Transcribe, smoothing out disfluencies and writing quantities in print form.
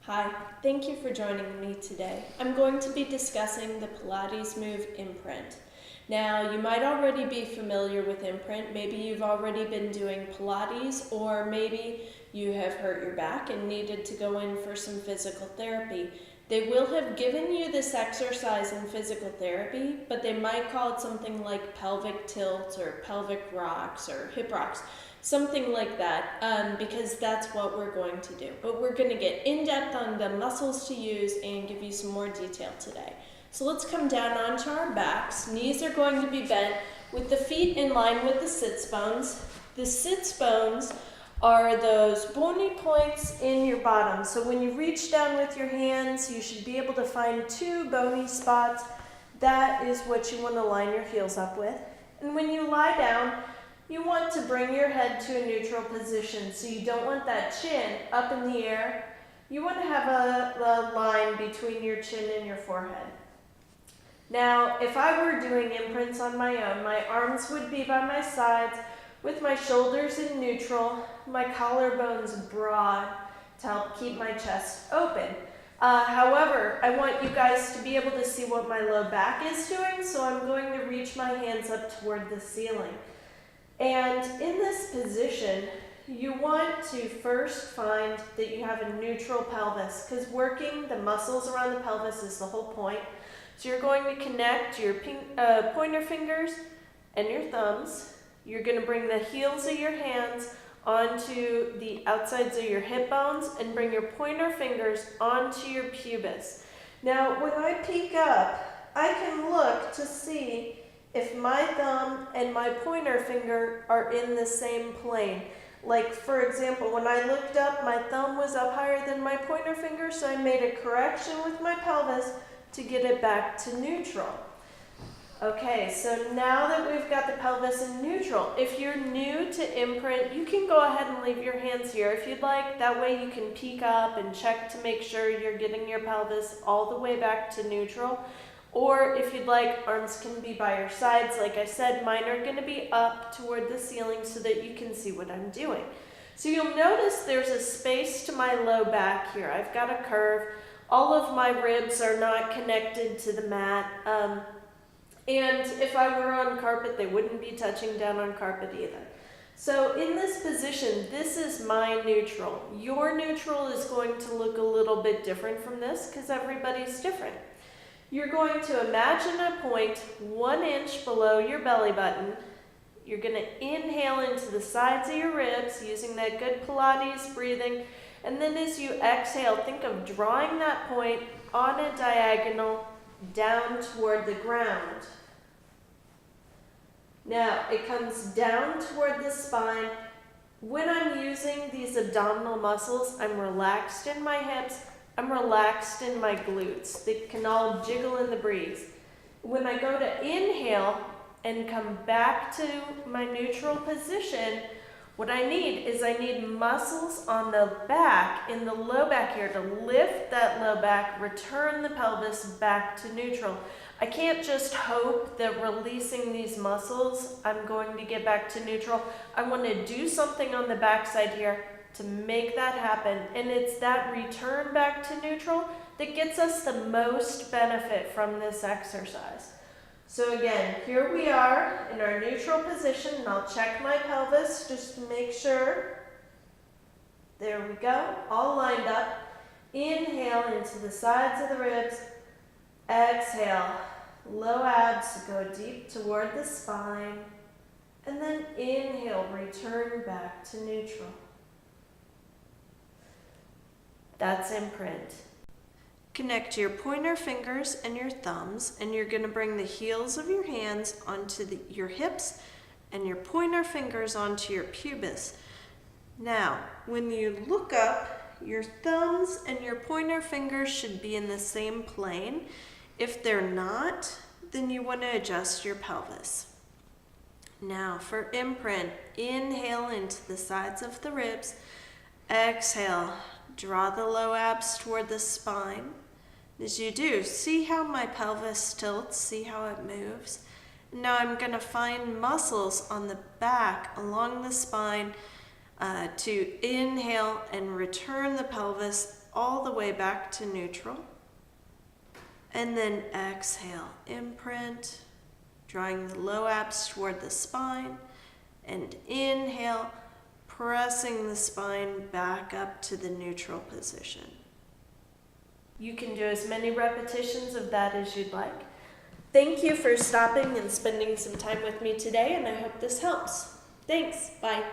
Hi, thank you for joining me today. I'm going to be discussing the Pilates move Imprint. Now, you might already be familiar with Imprint. Maybe you've already been doing Pilates, or maybe you have hurt your back and needed to go in for some physical therapy. They will have given you this exercise in physical therapy, but they might call it something like pelvic tilt or pelvic rocks or hip rocks. Something like that, because that's what we're going to do. But we're going to get in depth on the muscles to use and give you some more detail today. So let's come down onto our backs. Knees are going to be bent with the feet in line with the sits bones. The sits bones are those bony points in your bottom. So when you reach down with your hands, you should be able to find two bony spots. That is what you want to line your heels up with. And when you lie down, you want to bring your head to a neutral position, so you don't want that chin up in the air. You want to have a line between your chin and your forehead. Now, if I were doing imprints on my own, my arms would be by my sides with my shoulders in neutral, my collarbones broad to help keep my chest open. However, I want you guys to be able to see what my low back is doing, so I'm going to reach my hands up toward the ceiling. And in this position, you want to first find that you have a neutral pelvis, because working the muscles around the pelvis is the whole point. So you're going to connect your pointer fingers and your thumbs. You're going to bring the heels of your hands onto the outsides of your hip bones and bring your pointer fingers onto your pubis. Now, when I peek up, I can look to see if my thumb and my pointer finger are in the same plane. Like, for example, when I looked up, my thumb was up higher than my pointer finger, so I made a correction with my pelvis to get it back to neutral. Okay, so now that we've got the pelvis in neutral, if you're new to Imprint, you can go ahead and leave your hands here if you'd like. That way you can peek up and check to make sure you're getting your pelvis all the way back to neutral. Or if you'd like, arms can be by your sides. Like I said, mine are going to be up toward the ceiling so that you can see what I'm doing. So you'll notice there's a space to my low back here. I've got a curve. All of my ribs are not connected to the mat. And if I were on carpet, they wouldn't be touching down on carpet either. So in this position, this is my neutral. Your neutral is going to look a little bit different from this because everybody's different. You're going to imagine a point 1 inch below your belly button. You're going to inhale into the sides of your ribs using that good Pilates breathing. And then as you exhale, think of drawing that point on a diagonal down toward the ground. Now, it comes down toward the spine. When I'm using these abdominal muscles, I'm relaxed in my hips. I'm relaxed in my glutes. They can all jiggle in the breeze. When I go to inhale and come back to my neutral position, what I need muscles on the back, in the low back here, to lift that low back, return the pelvis back to neutral. I can't just hope that releasing these muscles, I'm going to get back to neutral. I want to do something on the backside here to make that happen, and it's that return back to neutral that gets us the most benefit from this exercise. So again, here we are in our neutral position, and I'll check my pelvis just to make sure. There we go, all lined up. Inhale into the sides of the ribs. Exhale, low abs go deep toward the spine. And then inhale, return back to neutral. That's Imprint. Connect your pointer fingers and your thumbs, and you're going to bring the heels of your hands onto your hips and your pointer fingers onto your pubis. Now, when you look up, your thumbs and your pointer fingers should be in the same plane. If they're not, then you want to adjust your pelvis. Now, for Imprint, inhale into the sides of the ribs. Exhale, draw the low abs toward the spine. As you do, see how my pelvis tilts, see how it moves. Now I'm going to find muscles on the back along the spine to inhale and return the pelvis all the way back to neutral. And then exhale, imprint, drawing the low abs toward the spine. And inhale, pressing the spine back up to the neutral position. You can do as many repetitions of that as you'd like. Thank you for stopping and spending some time with me today, and I hope this helps. Thanks. Bye.